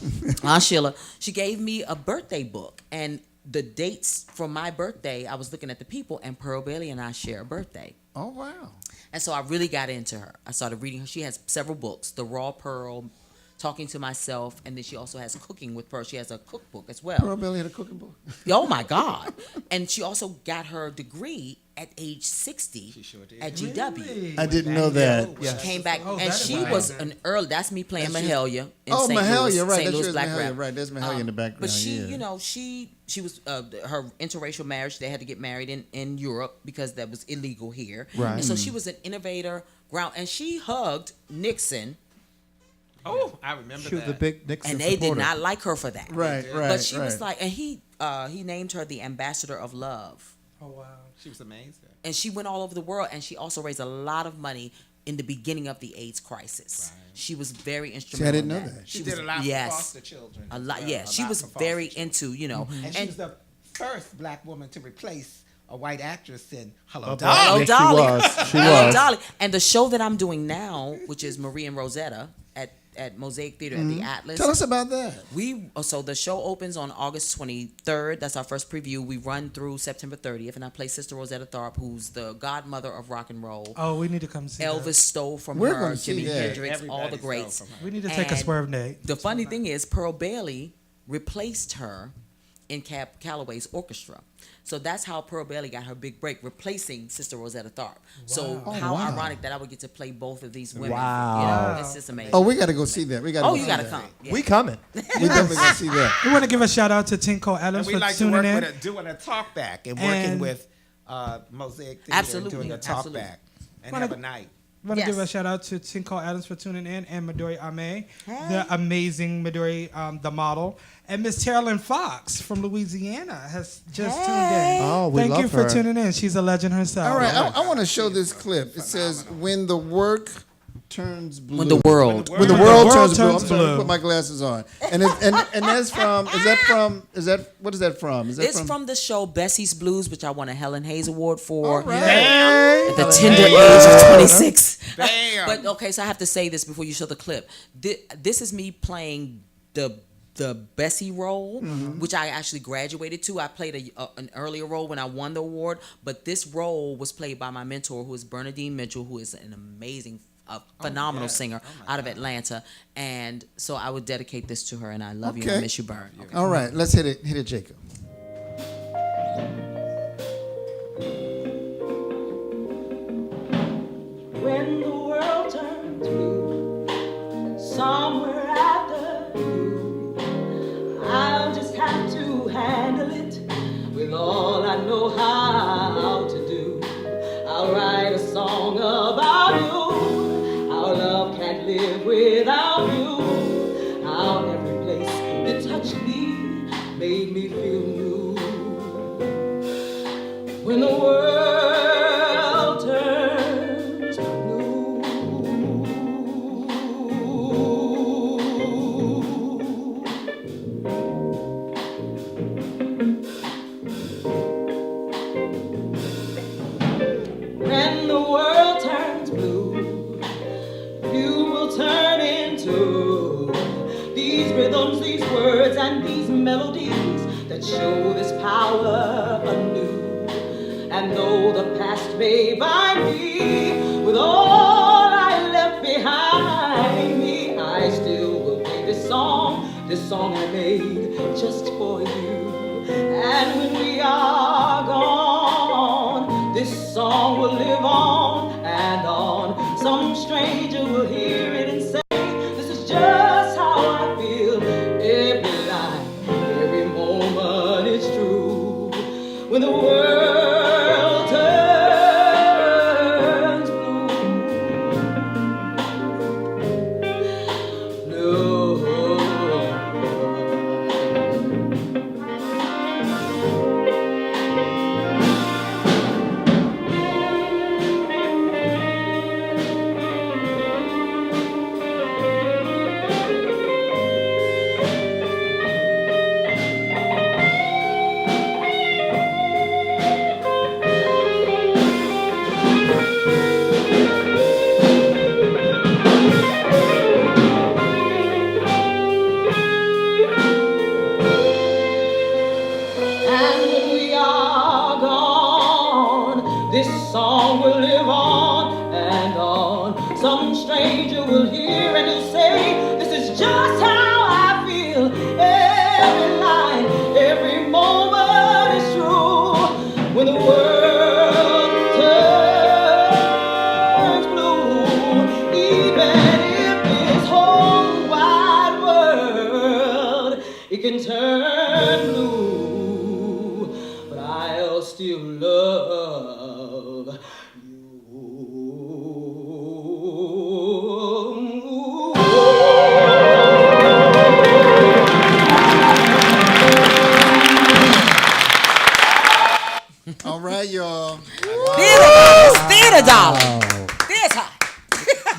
Aunt Sheila, she gave me a birthday book, and the dates from my birthday, I was looking at the people, and Pearl Bailey and I share a birthday. Oh wow. And so I really got into her. I started reading her. She has several books, The Raw Pearl, Talking to Myself, and then she also has Cooking with Pearl. She has a cookbook as well. Pearl Bailey had a cooking book. Oh my God. And she also got her degree at age 60 She sure did. at GW. Really? I didn't know that. She came back, Oh, and that's she right. was an early. That's me playing That's Mahalia in Oh, St. Mahalia, Louis, right? St. That's Louis yours, Black Mahalia, Rap. right? There's Mahalia in the background. But she, yeah. you know, she was her interracial marriage. They had to get married in Europe because that was illegal here. Right. And so she was an innovator, and she hugged Nixon, Oh, I remember She was that. a big Nixon and they did supporter. not like her for that. Right, right. But she was right. like, and he named her the ambassador of love. Oh wow. She was amazing. And she went all over the world, and she also raised a lot of money in the beginning of the AIDS crisis. Right. She was very See, I instrumental. didn't in know that. She was, did a lot yes, for foster children. a as lot. well, Yeah, a she lot was for foster very children. into, you know, And she was the first black woman to replace a white actress in Hello, Oh, Dolly. Hello, Yes, Dolly. She was. She Hello, was. Dolly. And the show that I'm doing now, which is Marie and Rosetta at Mosaic Theater at the Atlas. Tell us about that. So the show opens on August 23rd. That's our first preview. We run through September 30th, and I play Sister Rosetta Tharpe, who's the godmother of rock and roll. Oh, we need to come see Elvis that. stole from We're her, gonna see Jimi that. Hendrix, all Everybody the stole greats. from her. We need to take a And swerve day. The funny thing is, Pearl Bailey replaced her in Calloway's orchestra. So that's how Pearl Bailey got her big break, replacing Sister Rosetta Tharpe. So Oh, how wow. ironic that I would get to play both of these women. Wow. You know, it's just amazing. Oh, we got to go see that. We got. Oh, go you see got to that. come. Yeah. We coming. We definitely gonna see that. We want to give a shout out to Tinko And Adams we for like to tuning work in. with doing a talk back and working And- with Mosaic Theater Absolutely, and doing a talk absolutely. back and Wanna- have a night. I want to Yes. give a shout out to Tinko Adams for tuning in, and Midori Ame, Hey. the amazing Midori, the model, and Miss Carolyn Fox from Louisiana has just tuned in. Oh, we Thank love you for her. tuning in. She's a legend herself. All right, I want to show this clip. It says, "When the work turns blue." When the world. When the When world the world turns blue. I'm turns sorry, blue. put my glasses on. And that's from. Is that from? Is that what is that from? Is that It's from the show Bessie's Blues, which I won a Helen Hayes Award for. All right. At the tender age of 26. Bam. But okay, so I have to say this before you show the clip. This is me playing the Bessie role, which I actually graduated to. I played an earlier role when I won the award, but this role was played by my mentor, who is Bernadine Mitchell, who is an amazing, phenomenal singer out of Atlanta. And so I would dedicate this to her, and I love you and I Okay. miss you, Bern. Okay. All right, let's hit it. Hit it, Jacob. When the world turns blue, somewhere after you, I'll just have to handle it with all I know how to do. I'll write a song about you. without you. How every place you touched me made me feel new. When the world turns blue, when the world turns blue, you will turn into these rhythms, these words, and these melodies that show this power anew. And though the past may bind me with all I left behind me, I still will play this song I made just for you. And when we are gone, this song will live on and on. Some stranger will hear it and say, this is just how I feel. Every line, every moment is true. When the world turns blue, blue. And when we are gone, this song will live on and on. Some stranger will hear and he'll say, this is just how I feel. Every line, every moment is true. When the world turns blue, even if this whole wide world, it can turn blue, but I'll still love you. All right, y'all. Theater dollar. Theater.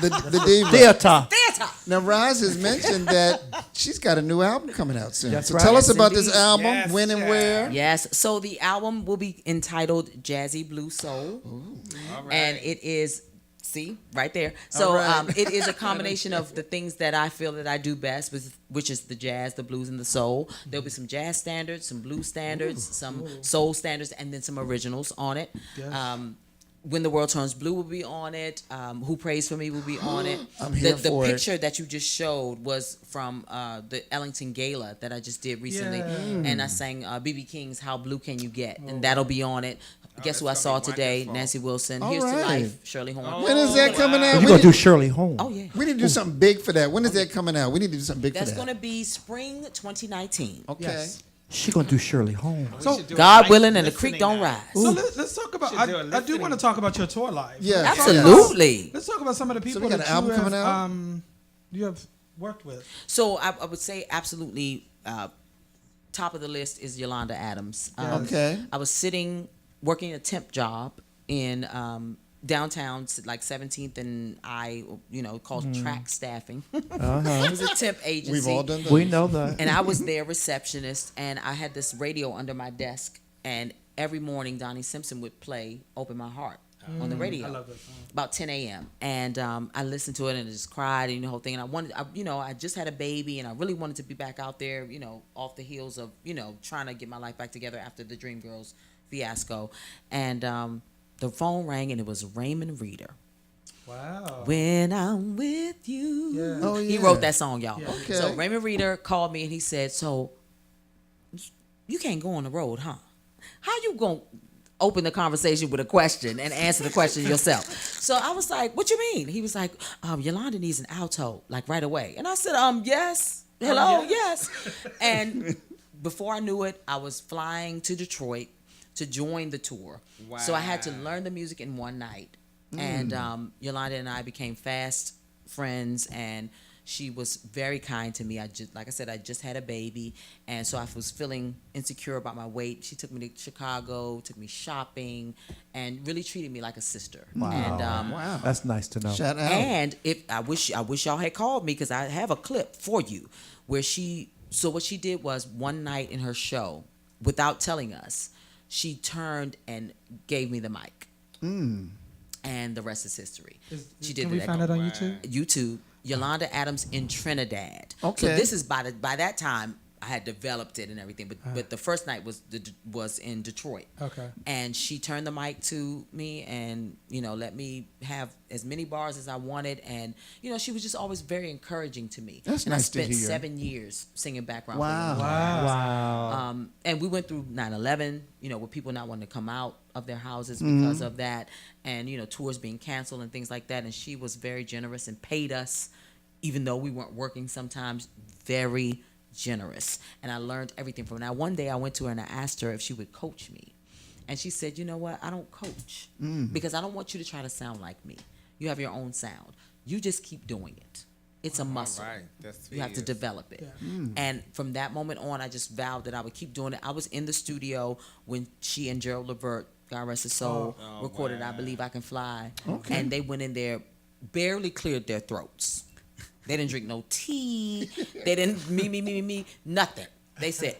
The diva. Theater. Theater. Now, Roz has mentioned that she's got a new album coming out soon. That's so right. tell us Yes, about this indeed. album, Yes, when and yeah. where. Yes. So the album will be entitled Jazzy Blue Soul. And it is, see, right there. So All right. it is a combination of the things that I feel that I do best, which is the jazz, the blues, and the soul. There'll be some jazz standards, some blues standards, some soul standards, and then some originals on it. Yes. When the World Turns Blue will be on it. Who Prays For Me will be on it. I'm here the for it. picture that you just showed was from the Ellington Gala that I just did recently. Yeah. And I sang B.B. King's How Blue Can You Get? And that'll be on it. Guess who I that's saw gonna be today? wonderful. Nancy Wilson. All Here's to right. Life, Shirley Horn. When is that coming out? You're We going to do need, Shirley Holmes. Oh, yeah. we need to do something big for that. When is that coming out? We need to do something big That's for going that. to be spring 2019. Okay. Yes. She's going to do Shirley Holmes. We So- should do a God live willing and the creek listening don't night. rise. So let's talk about. Should do a I do listening. want to talk about your tour life. Yeah. Absolutely. Let's talk about some of the people we got that an album you have, coming out? you have worked with. So I would say absolutely top of the list is Yolanda Adams. Okay. I was working a temp job in downtown, like 17th and called track staffing. It was a temp agency. We've all done that. We know that. And I was their receptionist, and I had this radio under my desk, and every morning Donnie Simpson would play Open My Heart on the radio. I love that song. About 10 a.m. And I listened to it and I just cried and the whole thing. And I just had a baby and I really wanted to be back out there, off the heels of, trying to get my life back together after the Dreamgirls fiasco. And the phone rang and it was Raymond Reeder. Wow. When I'm with you. Yeah. Oh, He yeah. wrote that song, y'all. Yeah. Okay. So Raymond Reeder called me and he said, so you can't go on the road, huh? How you going to open the conversation with a question and answer the question yourself? So I was like, what you mean? He was like, Yolanda needs an alto, like right away. And I said, yes. Hello, yes. And before I knew it, I was flying to Detroit to join the tour. So I had to learn the music in one night. And Yolanda and I became fast friends, and she was very kind to me. Like I said, I just had a baby, and so I was feeling insecure about my weight. She took me to Chicago, took me shopping, and really treated me like a sister. Wow. And, Wow. That's nice to know. Shout out. and if I wish y'all had called me, because I have a clip for you where so what she did was, one night in her show, without telling us, she turned and gave me the mic. And the rest is history. She did Can we that find that on YouTube? YouTube. Yolanda Adams in Trinidad. Okay. So this is by that time I had developed it and everything, but the first night was in Detroit. Okay. And she turned the mic to me and, let me have as many bars as I wanted, and she was just always very encouraging to me. That's and nice I spent to hear. 7 years singing background. Wow. for Yolanda. Wow. And we went through 9/11, with people not wanting to come out of their houses because of that, and tours being canceled and things like that. And she was very generous and paid us, even though we weren't working sometimes, very generous. And I learned everything from her. Now, one day I went to her and I asked her if she would coach me. And she said, you know what, I don't coach because I don't want you to try to sound like me. You have your own sound. You just keep doing it. It's a muscle. Right. That's You have to develop it. And from that moment on, I just vowed that I would keep doing it. I was in the studio when she and Gerald Levert, God rest his soul, recorded I Believe I Can Fly. Okay. And they went in there, barely cleared their throats. They didn't drink no tea. They didn't me, nothing. They said,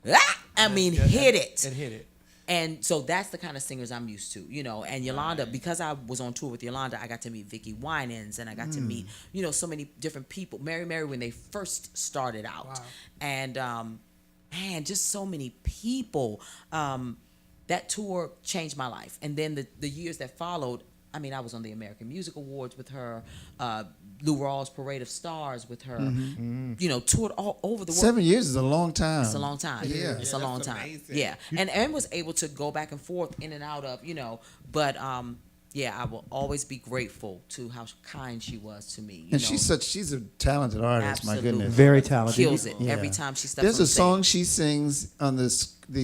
hit it. It hit it. And so that's the kind of singers I'm used to, And Yolanda, because I was on tour with Yolanda, I got to meet Vicki Winans, and I got to meet, so many different people. Mary when they first started out. Wow. And, man, just so many people. That tour changed my life. And then the years that followed, I was on the American Music Awards with her, Lou Rawls' Parade of Stars with her, toured all over the world. 7 years is a long time. It's a long time. Yeah. It's a Yeah, long that's time. amazing. Yeah. And was able to go back and forth in and out of, but I will always be grateful to how kind she was to me. And she's a talented artist. Absolutely. My goodness. Very talented. kills it Yeah. every time she steps There's on a stage. song she sings on the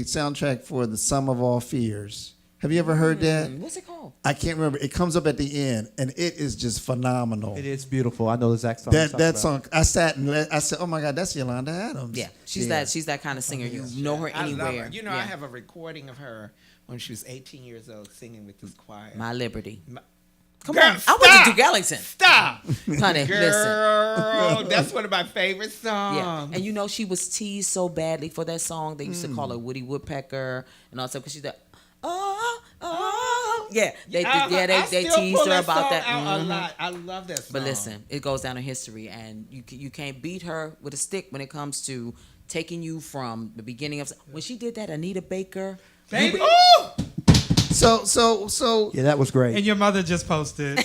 soundtrack for The Sum of All Fears. Have you ever heard that? What's it called? I can't remember. It comes up at the end, and it is just phenomenal. It is beautiful. I know the exact song. you're That talking about. song. I sat and I said, "Oh my God, that's Yolanda Adams." Yeah. She's that kind of singer. You know her I love anywhere. her. Yeah. I have a recording of her when she was 18 years old singing with this choir. My Liberty. Come Girl, on. I went stop! to Duke Ellington. Stop! Honey, listen. Girl, that's one of my favorite songs. Yeah. And she was teased so badly for that song. They used to call her Woody Woodpecker and all that stuff because she's like, yeah. They still teased pull her that about song that. out a Mhm. lot. I love that song. But listen, it goes down in history, and you can't beat her with a stick when it comes to taking you from the beginning of when she did that Anita Baker. Baby, ooh! So Yeah, that was great. And your mother just posted.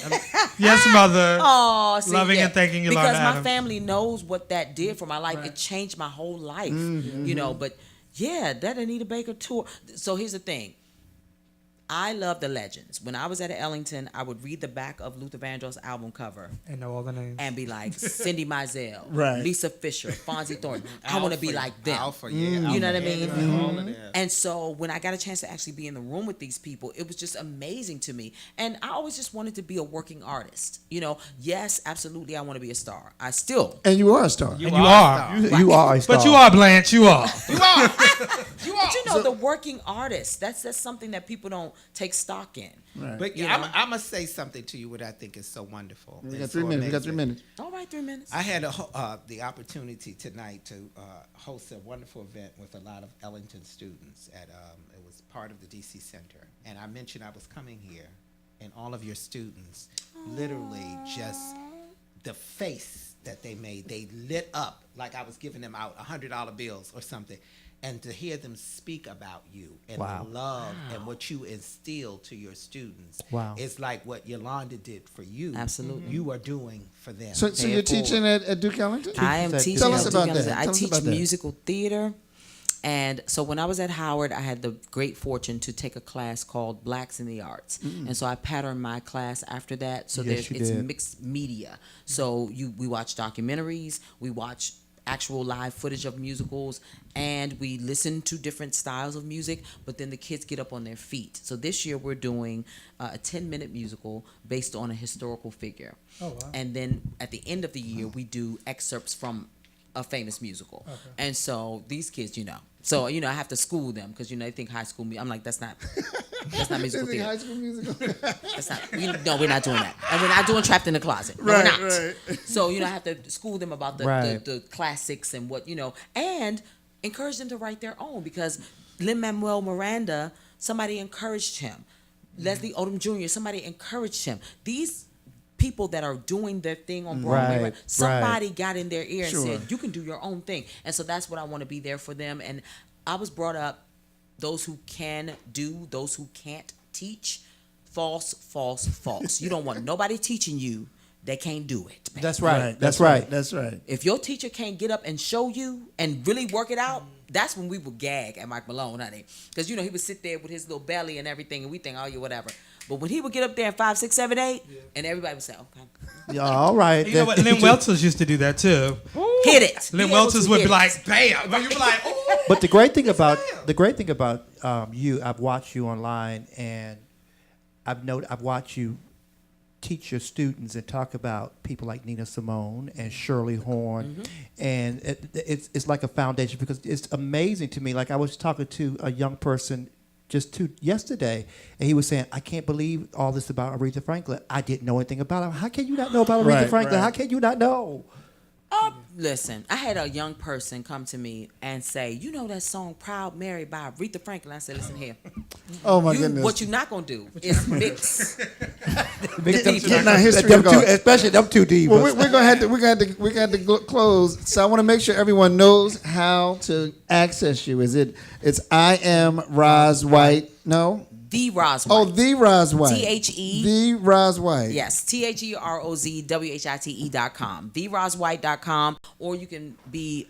Yes, mother. Oh, see, Loving yeah. and thanking you, because Yolanda my Adams. family knows what that did for my life. It changed my whole life, But yeah, that Anita Baker tour. So here's the thing. I love the legends. When I was at Ellington, I would read the back of Luther Vandross' album cover And know all the names. and be like Cindy Mizell, Right. Lisa Fisher, Fonzie Thornton. I want to be like them. Alpha, yeah. You know what I mean? All of that. And so when I got a chance to actually be in the room with these people, it was just amazing to me. And I always just wanted to be a working artist. Yes, absolutely, I want to be a star. I still. and you are a star. And you are. You are a star. But you are, Blanche. You are. You are. You are. But the working artist, that's something that people don't take stock in. Right. But yeah, I'm gonna say something to you what I think is so wonderful. We and got so 3 minutes. We got 3 amazing. minutes. All right, 3 minutes. I had the opportunity tonight to host a wonderful event with a lot of Ellington students at it was part of the DC Center, and I mentioned I was coming here, and all of your students literally just the face that they made, they lit up like I was giving them out $100 bills or something. And to hear them speak about you and Wow. the love and what you instill to your students, Wow. it's like what Yolanda did for you. Absolutely. You are doing for them. So Pay you're it forward. teaching at Duke Ellington? I am Tell teaching. us at about Duke that. Ellington. I Tell us teach about that. musical theater. And so when I was at Howard, I had the great fortune to take a class called Blacks in the Arts. And so I patterned my class after that. So Yes, you it's did. mixed media. So we watch documentaries, we watch actual live footage of musicals, and we listen to different styles of music, but then the kids get up on their feet. So this year we're doing a 10-minute musical based on a historical figure. Oh, wow. And then at the end of the year, we do excerpts from a famous musical. Okay. And so these kids, so I have to school them because they think high school. I'm like, that's not musical They think theater. High School Musical. That's not. We're not doing that, and we're not doing Trapped in the Closet. No, we're not. So I have to school them about the classics and what and encourage them to write their own, because Lin-Manuel Miranda, somebody encouraged him. Leslie Odom Jr., somebody encouraged him. These people that are doing their thing on Broadway, somebody got in their ear and said, you can do your own thing. And so that's what I want to be there for them. And I was brought up, those who can do, those who can't teach, false, false, false. You don't want nobody teaching you that can't do it. Man. That's right. That's right. If your teacher can't get up and show you and really work it out, that's when we would gag at Mike Malone, honey. Because, he would sit there with his little belly and everything, and we think, oh, yeah, whatever. But when he would get up there in 5, 6, 7, 8, and everybody would say, okay. Yeah, all right. You know what? Lynn Welters used to do that too. Hit it. Lynn Welters would be like, bam. But you'd be like, oh. But the great thing about you, I've watched you online, and I've watched you teach your students and talk about people like Nina Simone and Shirley Horn, and it's like a foundation, because it's amazing to me. Like, I was talking to a young person yesterday, and he was saying, I can't believe all this about Aretha Franklin. I didn't know anything about her. How can you not know about Aretha Franklin? How can you not know? Listen, I had a young person come to me and say, that song Proud Mary by Aretha Franklin? I said, listen here. Oh my goodness. What you're not going to do is mix. Getting our history going. Especially them two divas. Well, we're gonna have to close. So I want to make sure everyone knows how to access you. It's I am Roz White. No. The Roz White. Oh, the Roz White. THE. The Roz White. Yes, THEROZWHITE.com. TheRozWhite.com. Or you can be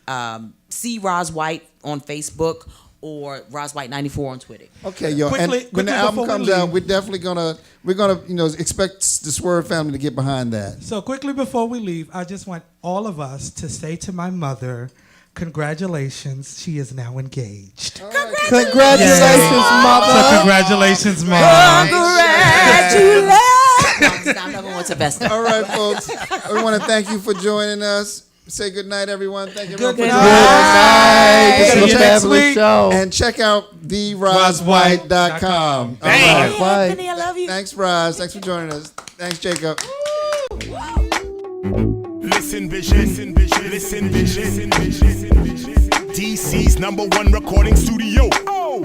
C Roz White on Facebook, or Roz White 94 on Twitter. Okay, yo. And when the album comes out, we're definitely gonna expect the Swerve family to get behind that. So quickly before we leave, I just want all of us to say to my mother, congratulations, she is now engaged. Congratulations, mother. So congratulations, Mom. Congratulations. I'm not going to best. All right, folks. We want to thank you for joining us. Say good night, everyone. Thank you everyone for Good joining night. us. See you next week. Show. And check out therozwhite.com. Bang. All right. Anthony, I love you. Thanks, Roz. Thanks for joining us. Thanks, Jacob. Listen vision, listen vision. DC's #1 recording studio. Oh.